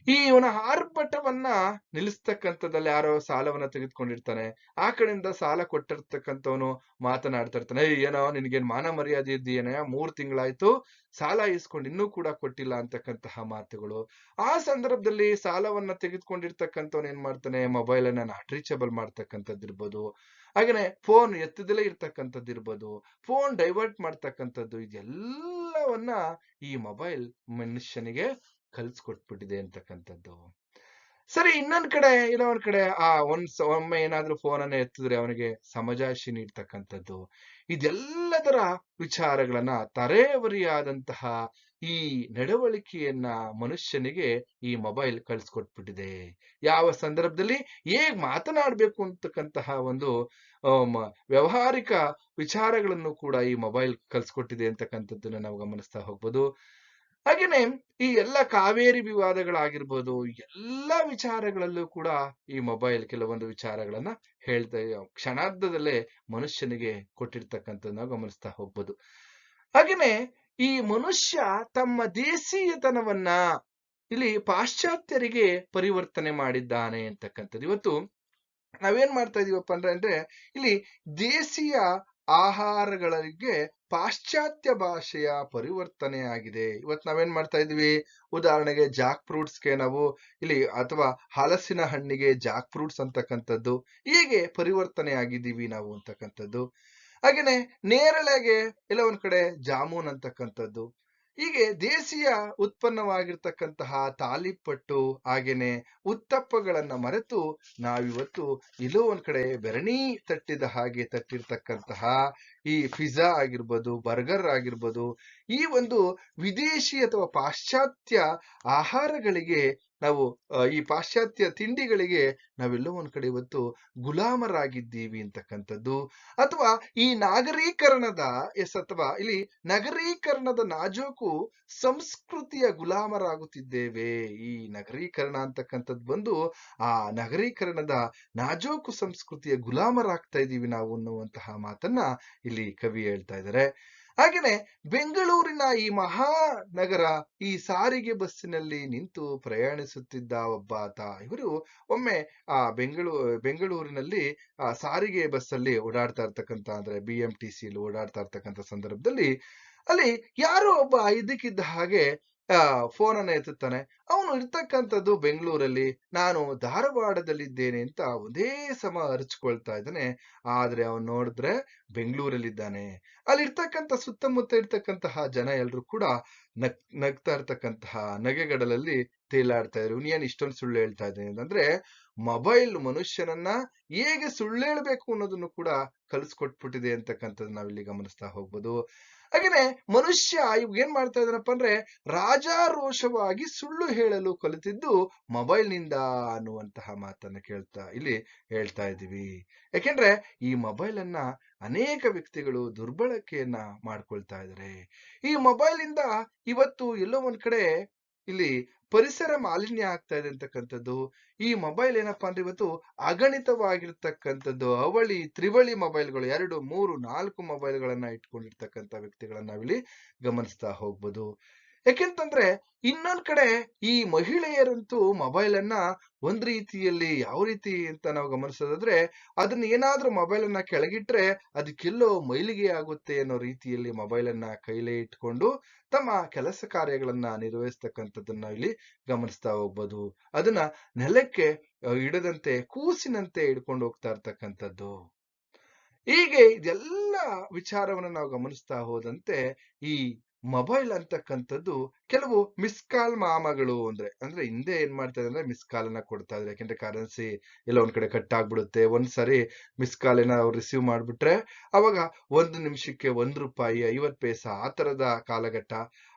ಈ ಇವನ ಆರ್ಭಟವನ್ನ ನಿಲ್ಲಿಸ್ತಕ್ಕಂಥದ್ದಲ್ಲಿ ಯಾರೋ ಸಾಲವನ್ನ ತೆಗೆದುಕೊಂಡಿರ್ತಾನೆ, ಆ ಕಡೆಯಿಂದ ಸಾಲ ಕೊಟ್ಟಿರ್ತಕ್ಕಂಥವನು ಮಾತನಾಡ್ತಾ ಇರ್ತಾನೆ, ಏನೋ ನಿನ್ಗೇನ್ ಮಾನ ಮರ್ಯಾದೆ ಇದ್ದೀಯೇನ, 3 ತಿಂಗಳಾಯ್ತು ಸಾಲ ಇಸ್ಕೊಂಡು ಇನ್ನೂ ಕೂಡ ಕೊಟ್ಟಿಲ್ಲ ಅಂತಕ್ಕಂತಹ ಮಾತುಗಳು. ಆ ಸಂದರ್ಭದಲ್ಲಿ ಸಾಲವನ್ನ ತೆಗೆದುಕೊಂಡಿರ್ತಕ್ಕಂಥವ್ನು ಏನ್ ಮಾಡ್ತಾನೆ, ಮೊಬೈಲ್ ಅನ್ನ ನಾಟ್ ರೀಚಬಲ್ ಮಾಡ್ತಕ್ಕಂಥದ್ದಿರ್ಬೋದು, ಹಾಗೇನೆ ಫೋನ್ ಎತ್ತದಲ್ಲೇ ಇರ್ತಕ್ಕಂಥದ್ದಿರ್ಬೋದು, ಫೋನ್ ಡೈವರ್ಟ್ ಮಾಡ್ತಕ್ಕಂಥದ್ದು, ಇದೆಲ್ಲವನ್ನ ಈ ಮೊಬೈಲ್ ಮನುಷ್ಯನಿಗೆ ಕಲ್ಸ್ಕೊಟ್ಬಿಟ್ಟಿದೆ ಅಂತಕ್ಕಂಥದ್ದು. ಸರಿ, ಇನ್ನೊಂದ್ ಕಡೆ ಇಲ್ಲ ಒಂದ್ ಕಡೆ ಒಮ್ಮೆ ಏನಾದ್ರೂ ಫೋನ್ ಅನ್ನ ಎತ್ತಿದ್ರೆ ಅವನಿಗೆ ಸಮಜಾಯಿಷಿ ನೀಡ್ತಕ್ಕಂಥದ್ದು, ಇದೆಲ್ಲದರ ವಿಚಾರಗಳನ್ನ ತರೇವರಿಯಾದಂತಹ ಈ ನಡವಳಿಕೆಯನ್ನ ಮನುಷ್ಯನಿಗೆ ಈ ಮೊಬೈಲ್ ಕಳ್ಸಿಕೊಟ್ಬಿಟ್ಟಿದೆ. ಯಾವ ಸಂದರ್ಭದಲ್ಲಿ ಹೇಗ್ ಮಾತನಾಡ್ಬೇಕು ಅಂತಕ್ಕಂತಹ ಒಂದು ವ್ಯವಹಾರಿಕ ವಿಚಾರಗಳನ್ನು ಕೂಡ ಈ ಮೊಬೈಲ್ ಕಲ್ಸ್ಕೊಟ್ಟಿದೆ ಅಂತಕ್ಕಂಥದ್ದನ್ನ ನಾವು ಗಮನಿಸ್ತಾ ಹೋಗ್ಬೋದು. ಹಾಗೇನೆ ಈ ಎಲ್ಲ ಕಾವೇರಿ ವಿವಾದಗಳಾಗಿರ್ಬೋದು, ಎಲ್ಲ ವಿಚಾರಗಳಲ್ಲೂ ಕೂಡ ಈ ಮೊಬೈಲ್ ಕೆಲವೊಂದು ವಿಚಾರಗಳನ್ನ ಹೇಳ್ತಾ ಕ್ಷಣಾರ್ಧದಲ್ಲೇ ಮನುಷ್ಯನಿಗೆ ಕೊಟ್ಟಿರ್ತಕ್ಕಂಥದ್ದು ನಾವು ಗಮನಿಸ್ತಾ ಹೋಗ್ಬೋದು. ಹಾಗೇನೆ ಈ ಮನುಷ್ಯ ತಮ್ಮ ದೇಶೀಯತನವನ್ನ ಇಲ್ಲಿ ಪಾಶ್ಚಾತ್ಯರಿಗೆ ಪರಿವರ್ತನೆ ಮಾಡಿದ್ದಾನೆ ಅಂತಕ್ಕಂಥದ್ದು. ಇವತ್ತು ನಾವೇನ್ ಮಾಡ್ತಾ ಇದೀವಪ್ಪ ಅಂದ್ರೆ ಇಲ್ಲಿ ದೇಶೀಯ ಆಹಾರಗಳಿಗೆ ಪಾಶ್ಚಾತ್ಯ ಭಾಷೆಯ ಪರಿವರ್ತನೆ ಆಗಿದೆ. ಇವತ್ತು ನಾವೇನ್ ಮಾಡ್ತಾ ಇದೀವಿ, ಉದಾಹರಣೆಗೆ ಜಾಕ್ ಫ್ರೂಟ್ಸ್ಗೆ ನಾವು ಇಲ್ಲಿ ಅಥವಾ ಹಲಸಿನ ಹಣ್ಣಿಗೆ ಜಾಕ್ ಫ್ರೂಟ್ಸ್ ಅಂತಕ್ಕಂಥದ್ದು, ಹೀಗೆ ಪರಿವರ್ತನೆ ಆಗಿದ್ದೀವಿ ನಾವು ಅಂತಕ್ಕಂಥದ್ದು. ಹಾಗೇನೆ ನೇರಳೆಗೆ ಎಲ್ಲ ಒಂದ್ ಕಡೆ ಜಾಮೂನ್ ಅಂತಕ್ಕಂಥದ್ದು, ಹೀಗೆ ದೇಶೀಯ ಉತ್ಪನ್ನವಾಗಿರ್ತಕ್ಕಂತಹ ತಾಲಿಪಟ್ಟು ಹಾಗೇನೆ ಉತ್ತಪ್ಪಗಳನ್ನ ಮರೆತು ನಾವಿವತ್ತು ಎಲ್ಲೋ ಒಂದ್ ಕಡೆ ಬೆರಣಿ ತಟ್ಟಿದ ಹಾಗೆ ತಟ್ಟಿರ್ತಕ್ಕಂತಹ ಈ ಪಿಜ್ಜಾ ಆಗಿರ್ಬೋದು, ಬರ್ಗರ್ ಆಗಿರ್ಬೋದು, ಈ ಒಂದು ವಿದೇಶಿ ಅಥವಾ ಪಾಶ್ಚಾತ್ಯ ಆಹಾರಗಳಿಗೆ ನಾವು ಈ ಪಾಶ್ಚಾತ್ಯ ತಿಂಡಿಗಳಿಗೆ ನಾವೆಲ್ಲೋ ಒಂದ್ ಕಡೆ ಇವತ್ತು ಗುಲಾಮರಾಗಿದ್ದೀವಿ ಅಂತಕ್ಕಂಥದ್ದು. ಅಥವಾ ಈ ನಾಗರೀಕರಣದ ಅಥವಾ ಇಲ್ಲಿ ನಗರೀಕರಣದ ನಾಜೂಕು ಸಂಸ್ಕೃತಿಯ ಗುಲಾಮರಾಗುತ್ತಿದ್ದೇವೆ. ಈ ನಗರೀಕರಣ ಅಂತಕ್ಕಂಥದ್ದು ಬಂದು ಆ ನಗರೀಕರಣದ ನಾಜೂಕು ಸಂಸ್ಕೃತಿಯ ಗುಲಾಮರಾಗ್ತಾ ಇದ್ದೀವಿ ನಾವು ಅನ್ನುವಂತಹ ಮಾತನ್ನ ಇಲ್ಲಿ ಕವಿ ಹೇಳ್ತಾ ಇದ್ದಾರೆ. ಹಾಗೇನೆ ಬೆಂಗಳೂರಿನ ಈ ಮಹಾನಗರ ಈ ಸಾರಿಗೆ ಬಸ್ಸಿನಲ್ಲಿ ನಿಂತು ಪ್ರಯಾಣಿಸುತ್ತಿದ್ದ ಒಬ್ಬ ಆತ. ಇವರು ಒಮ್ಮೆ ಆ ಬೆಂಗಳೂರಿನಲ್ಲಿ ಸಾರಿಗೆ ಬಸ್ ಅಲ್ಲಿ ಓಡಾಡ್ತಾ ಇರ್ತಕ್ಕಂಥ, ಅಂದ್ರೆ BMTC ಅಲ್ಲಿ ಓಡಾಡ್ತಾ ಇರ್ತಕ್ಕಂಥ ಸಂದರ್ಭದಲ್ಲಿ ಅಲ್ಲಿ ಯಾರೋ ಒಬ್ಬ ಇದಕ್ಕಿದ್ದ ಹಾಗೆ ಫೋನ್ ಅನ್ನ ಎತ್ತುತ್ತಾನೆ. ಅವನು ಇರ್ತಕ್ಕಂಥದ್ದು ಬೆಂಗಳೂರಲ್ಲಿ, ನಾನು ಧಾರವಾಡದಲ್ಲಿದ್ದೇನೆ ಅಂತ ಒಂದೇ ಸಮ ಅರಚ್ಕೊಳ್ತಾ ಇದ್ದಾನೆ. ಆದ್ರೆ ಅವನು ನೋಡಿದ್ರೆ ಬೆಂಗಳೂರಲ್ಲಿದ್ದಾನೆ. ಅಲ್ಲಿ ಇರ್ತಕ್ಕಂಥ ಸುತ್ತಮುತ್ತ ಇರ್ತಕ್ಕಂತಹ ಜನ ಎಲ್ರು ಕೂಡ ನಗ್ತಾ ಇರ್ತಕ್ಕಂತಹ ನಗೆಗಡಲಲ್ಲಿ ತೇಲಾಡ್ತಾ ಇದ್ರು. ಏನ್ ಇಷ್ಟೊಂದು ಸುಳ್ಳು ಹೇಳ್ತಾ ಇದ್ದೇನೆ ಅಂದ್ರೆ, ಮೊಬೈಲ್ ಮನುಷ್ಯನನ್ನ ಹೇಗೆ ಸುಳ್ಳು ಹೇಳ್ಬೇಕು ಅನ್ನೋದನ್ನು ಕೂಡ ಕಲಿಸ್ಕೊಟ್ಬಿಟ್ಟಿದೆ ಅಂತಕ್ಕಂಥದ್ದು ನಾವಿಲ್ಲಿ ಗಮನಿಸ್ತಾ ಹೋಗ್ಬೋದು. ಹಾಗೇನೆ ಮನುಷ್ಯ ಇವಾಗ ಏನ್ ಮಾಡ್ತಾ ಇದ್ದಾನಪ್ಪ ಅಂದ್ರೆ ರಾಜಾರೋಷವಾಗಿ ಸುಳ್ಳು ಹೇಳಲು ಕಲಿತಿದ್ದು ಮೊಬೈಲ್ ನಿಂದ ಅನ್ನುವಂತಹ ಮಾತನ್ನ ಇಲ್ಲಿ ಹೇಳ್ತಾ ಇದ್ದೀವಿ. ಯಾಕೆಂದ್ರೆ ಈ ಮೊಬೈಲ್ ಅನ್ನ ಅನೇಕ ವ್ಯಕ್ತಿಗಳು ದುರ್ಬಳಕೆಯನ್ನ ಮಾಡ್ಕೊಳ್ತಾ ಇದ್ದಾರೆ. ಈ ಮೊಬೈಲ್ ಇಂದ ಇವತ್ತು ಎಲ್ಲೋ ಒಂದ್ ಕಡೆ ಇಲ್ಲಿ ಪರಿಸರ ಮಾಲಿನ್ಯ ಆಗ್ತಾ ಇದೆ ಅಂತಕ್ಕಂಥದ್ದು. ಈ ಮೊಬೈಲ್ ಏನಪ್ಪಾ ಅಂದ್ರೆ ಇವತ್ತು ಅಗಣಿತವಾಗಿರ್ತಕ್ಕಂಥದ್ದು ಅವಳಿ ತ್ರಿವಳಿ ಮೊಬೈಲ್ಗಳು 2, 3, 4 ಮೊಬೈಲ್ಗಳನ್ನ ಇಟ್ಕೊಂಡಿರ್ತಕ್ಕಂಥ ವ್ಯಕ್ತಿಗಳನ್ನ ನಾವಿಲ್ಲಿ ಗಮನಿಸ್ತಾ ಹೋಗ್ಬೋದು. ಯಾಕೆಂತಂದ್ರೆ ಇನ್ನೊಂದ್ ಕಡೆ ಈ ಮಹಿಳೆಯರಂತೂ ಮೊಬೈಲ್ ಅನ್ನ ಒಂದ್ ರೀತಿಯಲ್ಲಿ ಯಾವ ರೀತಿ ಅಂತ ನಾವು ಗಮನಿಸೋದಾದ್ರೆ ಅದನ್ನ ಏನಾದ್ರೂ ಮೊಬೈಲ್ ಅನ್ನ ಕೆಳಗಿಟ್ರೆ ಅದಕ್ಕೆಲ್ಲೋ ಮೈಲಿಗೆ ಆಗುತ್ತೆ ಅನ್ನೋ ರೀತಿಯಲ್ಲಿ ಮೊಬೈಲ್ ಅನ್ನ ಕೈಲೇ ಇಟ್ಕೊಂಡು ತಮ್ಮ ಕೆಲಸ ಕಾರ್ಯಗಳನ್ನ ನಿರ್ವಹಿಸ್ತಕ್ಕಂಥದ್ದನ್ನ ಇಲ್ಲಿ ಗಮನಿಸ್ತಾ ಹೋಗ್ಬೋದು. ಅದನ್ನ ನೆಲಕ್ಕೆ ಇಡದಂತೆ ಕೂಸಿನಂತೆ ಹಿಡ್ಕೊಂಡು ಹೋಗ್ತಾ ಇರ್ತಕ್ಕಂಥದ್ದು. ಹೀಗೆ ಇದೆಲ್ಲ ವಿಚಾರವನ್ನು ನಾವು ಗಮನಿಸ್ತಾ ಹೋದಂತೆ ಈ ಮೊಬೈಲ್ ಅಂತಕ್ಕಂಥದ್ದು ಕೆಲವು ಮಿಸ್ ಕಾಲ್ ಮಾಮಗಳು ಅಂದ್ರೆ ಹಿಂದೆ ಏನ್ ಮಾಡ್ತಾ ಇದ್ರೆ ಮಿಸ್ ಕಾಲ್ ಅನ್ನ ಕೊಡ್ತಾ ಇದ್ರೆ, ಯಾಕೆಂದ್ರೆ ಕರೆನ್ಸಿ ಎಲ್ಲ ಒಂದ್ ಕಡೆ ಕಟ್ ಆಗ್ಬಿಡುತ್ತೆ. ಒಂದ್ಸರಿ ಮಿಸ್ ಕಾಲ್ ಏನ ಅವ್ರು ರಿಸೀವ್ ಮಾಡ್ಬಿಟ್ರೆ ಅವಾಗ 1 ನಿಮಿಷಕ್ಕೆ ₹1 50 ಪೈಸಾ ಆ ತರದ ಕಾಲಘಟ್ಟ.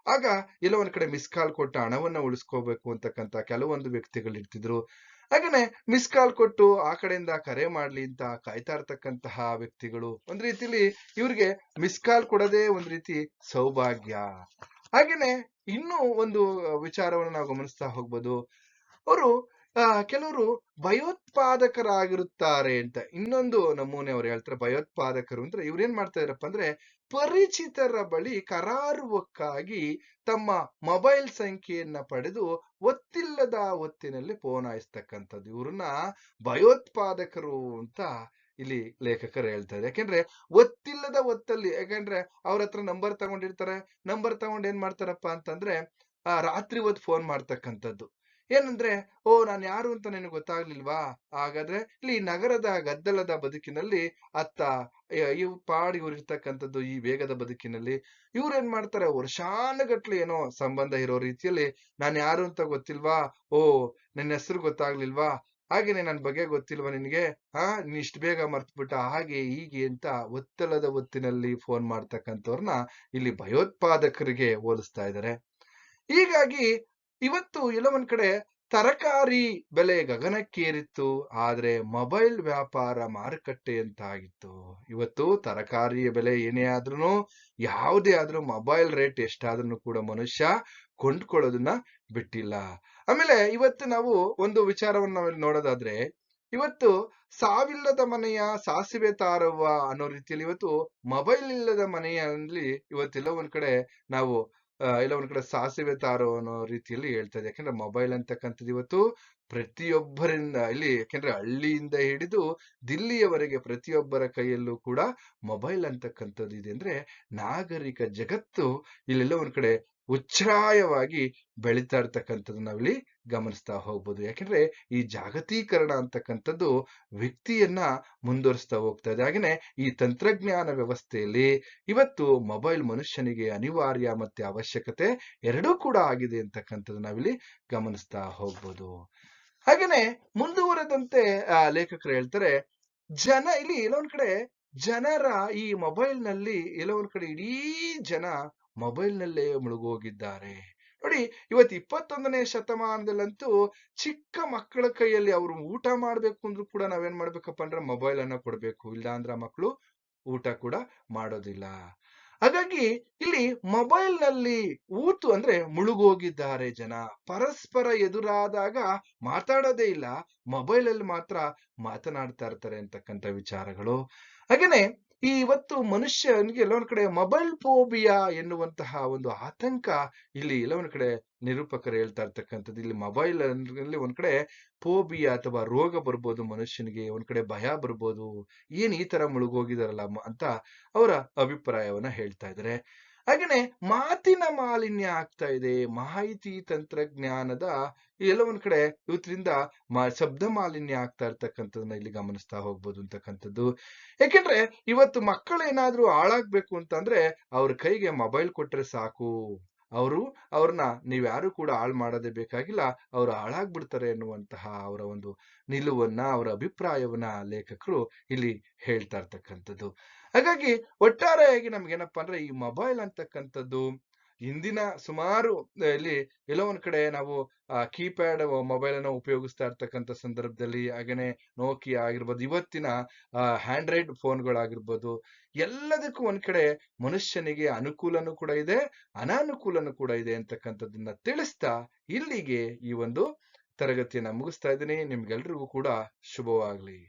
ಆಗ ಎಲ್ಲ ಒಂದ್ ಕಡೆ ಮಿಸ್ ಕಾಲ್ ಕೊಟ್ಟ ಹಣವನ್ನ ಉಳಿಸ್ಕೋಬೇಕು ಅಂತಕ್ಕಂತ ಕೆಲವೊಂದು ವ್ಯಕ್ತಿಗಳು ಇರ್ತಿದ್ರು. ಹಾಗೇನೆ ಮಿಸ್ ಕಾಲ್ ಕೊಟ್ಟು ಆ ಕಡೆಯಿಂದ ಕರೆ ಮಾಡ್ಲಿ ಅಂತ ಕಾಯ್ತಾ ಇರ್ತಕ್ಕಂತಹ ವ್ಯಕ್ತಿಗಳು ಒಂದ್ ರೀತಿಲಿ ಇವ್ರಿಗೆ ಮಿಸ್ ಕಾಲ್ ಕೊಡೋದೇ ಒಂದ್ ರೀತಿ ಸೌಭಾಗ್ಯ. ಹಾಗೇನೆ ಇನ್ನೂ ಒಂದು ವಿಚಾರವನ್ನು ನಾವು ಗಮನಿಸ್ತಾ ಹೋಗ್ಬೋದು. ಅವರು ಕೆಲವರು ಭಯೋತ್ಪಾದಕರಾಗಿರುತ್ತಾರೆ ಅಂತ ಇನ್ನೊಂದು ನಮೂನೆ ಅವ್ರು ಹೇಳ್ತಾರೆ. ಭಯೋತ್ಪಾದಕರು ಅಂದ್ರೆ ಇವ್ರೇನ್ ಮಾಡ್ತಾ ಇದಾರಪ್ಪ ಅಂದ್ರೆ ಪರಿಚಿತರ ಬಳಿ ಕರಾರುವಕ್ಕಾಗಿ ತಮ್ಮ ಮೊಬೈಲ್ ಸಂಖ್ಯೆಯನ್ನ ಪಡೆದು ಒತ್ತಿಲ್ಲದ ಹೊತ್ತಿನಲ್ಲಿ ಫೋನ್ ಹಾಯಿಸ್ತಕ್ಕಂಥದ್ದು. ಇವ್ರನ್ನ ಭಯೋತ್ಪಾದಕರು ಅಂತ ಇಲ್ಲಿ ಲೇಖಕರು ಹೇಳ್ತಾರೆ. ಯಾಕೆಂದ್ರೆ ಒತ್ತಿಲ್ಲದ ಹೊತ್ತಲ್ಲಿ, ಯಾಕಂದ್ರೆ ಅವ್ರ ಹತ್ರ ನಂಬರ್ ತಗೊಂಡಿರ್ತಾರೆ. ನಂಬರ್ ತಗೊಂಡ್ ಏನ್ ಮಾಡ್ತಾರಪ್ಪ ಅಂತಂದ್ರೆ ರಾತ್ರಿ ಹೊತ್ತು ಫೋನ್ ಮಾಡ್ತಕ್ಕಂಥದ್ದು. ಏನಂದ್ರೆ ನಾನ್ ಯಾರು ಅಂತ ನಿನಗೆ ಗೊತ್ತಾಗ್ಲಿಲ್ವಾ? ಹಾಗಾದ್ರೆ ಇಲ್ಲಿ ನಗರದ ಗದ್ದಲದ ಬದುಕಿನಲ್ಲಿ ಅತ್ತ ಇವ್ರು ಇರ್ತಕ್ಕಂಥದ್ದು ಈ ವೇಗದ ಬದುಕಿನಲ್ಲಿ ಇವ್ರೇನ್ ಮಾಡ್ತಾರೆ, ವರ್ಷಾನುಗಟ್ಲೆ ಏನೋ ಸಂಬಂಧ ಇರೋ ರೀತಿಯಲ್ಲಿ ನಾನ್ ಯಾರು ಅಂತ ಗೊತ್ತಿಲ್ವಾ? ನಿನ್ನ ಹೆಸರು ಗೊತ್ತಾಗ್ಲಿಲ್ವಾ? ಹಾಗೇನೆ ನನ್ ಬಗ್ಗೆ ಗೊತ್ತಿಲ್ವಾ ನಿನ್ಗೆ? ನೀನ್ ಇಷ್ಟು ಬೇಗ ಮರ್ತ್ಬಿಟ್ಟ, ಹಾಗೆ ಹೀಗೆ ಅಂತ ಒತ್ತಲದ ಹೊತ್ತಿನಲ್ಲಿ ಫೋನ್ ಮಾಡ್ತಕ್ಕಂಥವ್ರನ್ನ ಇಲ್ಲಿ ಭಯೋತ್ಪಾದಕರಿಗೆ ಹೋಲಿಸ್ತಾ ಇದ್ದಾರೆ. ಹೀಗಾಗಿ ಇವತ್ತು ಎಲ್ಲೋ ಒಂದ್ ಕಡೆ ತರಕಾರಿ ಬೆಲೆ ಗಗನಕ್ಕೇರಿತ್ತು, ಆದ್ರೆ ಮೊಬೈಲ್ ವ್ಯಾಪಾರ ಮಾರುಕಟ್ಟೆಯಂತಾಗಿತ್ತು. ಇವತ್ತು ತರಕಾರಿಯ ಬೆಲೆ ಏನೇ ಆದ್ರೂ ಯಾವುದೇ ಆದ್ರೂ ಮೊಬೈಲ್ ರೇಟ್ ಎಷ್ಟಾದ್ರೂ ಕೂಡ ಮನುಷ್ಯ ಕೊಂಡ್ಕೊಳ್ಳೋದನ್ನ ಬಿಟ್ಟಿಲ್ಲ. ಆಮೇಲೆ ಇವತ್ತು ನಾವು ಒಂದು ವಿಚಾರವನ್ನು ನಾವಿಲ್ಲಿ ನೋಡೋದಾದ್ರೆ, ಇವತ್ತು ಸಾವಿಲ್ಲದ ಮನೆಯ ಸಾಸಿವೆ ತಾರವ್ವ ಅನ್ನೋ ರೀತಿಯಲ್ಲಿ ಇವತ್ತು ಮೊಬೈಲ್ ಇಲ್ಲದ ಮನೆಯಲ್ಲಿ ಇವತ್ತೆಲ್ಲ ಒಂದ್ ಕಡೆ ನಾವು ಎಲ್ಲ ಒಂದ್ ಕಡೆ ಸಾಸಿವೆ ತಾರೋ ಅನ್ನೋ ರೀತಿಯಲ್ಲಿ ಹೇಳ್ತಾ ಇದೆ. ಯಾಕಂದ್ರೆ ಮೊಬೈಲ್ ಅಂತಕ್ಕಂಥದ್ದು ಇವತ್ತು ಪ್ರತಿಯೊಬ್ಬರಿಂದ ಯಾಕೆಂದ್ರೆ ಹಳ್ಳಿಯಿಂದ ಹಿಡಿದು ದಿಲ್ಲಿಯವರೆಗೆ ಪ್ರತಿಯೊಬ್ಬರ ಕೈಯಲ್ಲೂ ಕೂಡ ಮೊಬೈಲ್ ಅಂತಕ್ಕಂಥದ್ದು ಇದೆ. ಅಂದ್ರೆ ನಾಗರಿಕ ಜಗತ್ತು ಇಲ್ಲೆಲ್ಲ ಒಂದ್ ಕಡೆ ಉಚ್ಛ್ರಾಯವಾಗಿ ಬೆಳೀತಾ ಇರ್ತಕ್ಕಂಥದ್ದು ನಾವಿಲ್ಲಿ ಗಮನಿಸ್ತಾ ಹೋಗ್ಬೋದು. ಯಾಕೆಂದ್ರೆ ಈ ಜಾಗತೀಕರಣ ಅಂತಕ್ಕಂಥದ್ದು ವ್ಯಕ್ತಿಯನ್ನ ಮುಂದುವರಿಸ್ತಾ ಹೋಗ್ತಾ ಇದೆ. ಹಾಗೇನೆ ಈ ತಂತ್ರಜ್ಞಾನ ವ್ಯವಸ್ಥೆಯಲ್ಲಿ ಇವತ್ತು ಮೊಬೈಲ್ ಮನುಷ್ಯನಿಗೆ ಅನಿವಾರ್ಯ ಮತ್ತೆ ಅವಶ್ಯಕತೆ ಎರಡೂ ಕೂಡ ಆಗಿದೆ ಅಂತಕ್ಕಂಥದ್ದು ನಾವಿಲ್ಲಿ ಗಮನಿಸ್ತಾ ಹೋಗ್ಬೋದು. ಹಾಗೇನೆ ಮುಂದುವರೆದಂತೆ ಲೇಖಕರು ಹೇಳ್ತಾರೆ, ಇಲ್ಲಿ ಎಲ್ಲೋ ಒಂದ್ ಕಡೆ ಜನರ ಈ ಮೊಬೈಲ್ ನಲ್ಲಿ ಎಲ್ಲೋ ಒಂದ್ ಕಡೆ ಇಡೀ ಜನ ಮೊಬೈಲ್ ನಲ್ಲೇ ಮುಳುಗೋಗಿದ್ದಾರೆ. ನೋಡಿ, ಇವತ್ತು 21ನೇ ಶತಮಾನದಲ್ಲಂತೂ ಚಿಕ್ಕ ಮಕ್ಕಳ ಕೈಯಲ್ಲಿ ಅವ್ರು ಊಟ ಮಾಡ್ಬೇಕು ಅಂದ್ರೂ ಕೂಡ ನಾವೇನ್ ಮಾಡ್ಬೇಕಪ್ಪ ಅಂದ್ರೆ ಮೊಬೈಲ್ ಅನ್ನ ಕೊಡ್ಬೇಕು, ಇಲ್ಲ ಅಂದ್ರೆ ಮಕ್ಕಳು ಊಟ ಕೂಡ ಮಾಡೋದಿಲ್ಲ. ಹಾಗಾಗಿ ಇಲ್ಲಿ ಮೊಬೈಲ್ ನಲ್ಲಿ ಅಂದ್ರೆ ಮುಳುಗೋಗಿದ್ದಾರೆ ಜನ. ಪರಸ್ಪರ ಎದುರಾದಾಗ ಮಾತಾಡೋದೇ ಇಲ್ಲ, ಮೊಬೈಲ್ ಅಲ್ಲಿ ಮಾತ್ರ ಮಾತನಾಡ್ತಾ ಇರ್ತಾರೆ ಅಂತಕ್ಕಂಥ ವಿಚಾರಗಳು. ಹಾಗೇನೆ ಇವತ್ತು ಮನುಷ್ಯನಿಗೆ ಎಲ್ಲೊಂದ್ ಕಡೆ ಮೊಬೈಲ್ ಫೋಬಿಯಾ ಎನ್ನುವಂತಹ ಒಂದು ಆತಂಕ ಇಲ್ಲಿ ಎಲ್ಲೊಂದ್ ಕಡೆ ನಿರೂಪಕರು ಹೇಳ್ತಾ ಇರ್ತಕ್ಕಂಥದ್ದು. ಇಲ್ಲಿ ಮೊಬೈಲ್ ಅಲ್ಲಿ ಒಂದ್ ಕಡೆ ಫೋಬಿಯಾ ಅಥವಾ ರೋಗ ಬರ್ಬೋದು, ಮನುಷ್ಯನಿಗೆ ಒಂದ್ ಕಡೆ ಭಯ ಬರ್ಬೋದು, ಏನ್ ಈ ತರ ಮುಳುಗೋಗಿದಾರಲ್ಲ ಅಂತ ಅವರ ಅಭಿಪ್ರಾಯವನ್ನ ಹೇಳ್ತಾ ಇದ್ದಾರೆ. ಹಾಗೇನೆ ಮಾತಿನ ಮಾಲಿನ್ಯ ಆಗ್ತಾ ಇದೆ. ಮಾಹಿತಿ ತಂತ್ರಜ್ಞಾನದ ಎಲ್ಲ ಒಂದ್ ಕಡೆ ಇವತ್ತರಿಂದ ಶಬ್ದ ಮಾಲಿನ್ಯ ಆಗ್ತಾ ಇರ್ತಕ್ಕಂಥದ್ದನ್ನ ಇಲ್ಲಿ ಗಮನಿಸ್ತಾ ಹೋಗ್ಬೋದು ಅಂತಕ್ಕಂಥದ್ದು. ಯಾಕೆಂದ್ರೆ ಇವತ್ತು ಮಕ್ಕಳು ಏನಾದ್ರೂ ಹಾಳಾಗ್ಬೇಕು ಅಂತಂದ್ರೆ ಅವ್ರ ಕೈಗೆ ಮೊಬೈಲ್ ಕೊಟ್ರೆ ಸಾಕು, ಅವ್ರನ್ನ ನೀವ್ಯಾರು ಕೂಡ ಹಾಳು ಮಾಡೋದೇ ಬೇಕಾಗಿಲ್ಲ, ಅವ್ರು ಹಾಳಾಗ್ಬಿಡ್ತಾರೆ ಎನ್ನುವಂತಹ ಅವರ ಒಂದು ನಿಲುವನ್ನ, ಅವರ ಅಭಿಪ್ರಾಯವನ್ನ ಲೇಖಕರು ಇಲ್ಲಿ ಹೇಳ್ತಾ ಇರ್ತಕ್ಕಂಥದ್ದು. ಹಾಗಾಗಿ ಒಟ್ಟಾರೆಯಾಗಿ ನಮ್ಗೇನಪ್ಪಾ ಅಂದ್ರೆ ಈ ಮೊಬೈಲ್ ಅಂತಕ್ಕಂಥದ್ದು ಇಂದಿನ ಸುಮಾರು ಇಲ್ಲಿ ಎಲ್ಲೋ ಒಂದ್ ಕಡೆ ನಾವು ಕೀಪ್ಯಾಡ್ ಮೊಬೈಲ್ ಅನ್ನು ಉಪಯೋಗಿಸ್ತಾ ಇರ್ತಕ್ಕಂಥ ಸಂದರ್ಭದಲ್ಲಿ ಹಾಗೇನೆ ನೋಕಿಯಾ ಆಗಿರ್ಬೋದು, ಇವತ್ತಿನ ಹ್ಯಾಂಡ್ರೈಡ್ ಫೋನ್ಗಳಾಗಿರ್ಬೋದು, ಎಲ್ಲದಕ್ಕೂ ಒಂದ್ ಕಡೆ ಮನುಷ್ಯನಿಗೆ ಅನುಕೂಲನೂ ಕೂಡ ಇದೆ, ಅನಾನುಕೂಲನೂ ಕೂಡ ಇದೆ ಅಂತಕ್ಕಂಥದ್ದನ್ನ ತಿಳಿಸ್ತಾ ಇಲ್ಲಿಗೆ ಈ ಒಂದು ತರಗತಿಯನ್ನ ಮುಗಿಸ್ತಾ ಇದ್ದೀನಿ. ನಿಮ್ಗೆಲ್ರಿಗೂ ಕೂಡ ಶುಭವಾಗ್ಲಿ.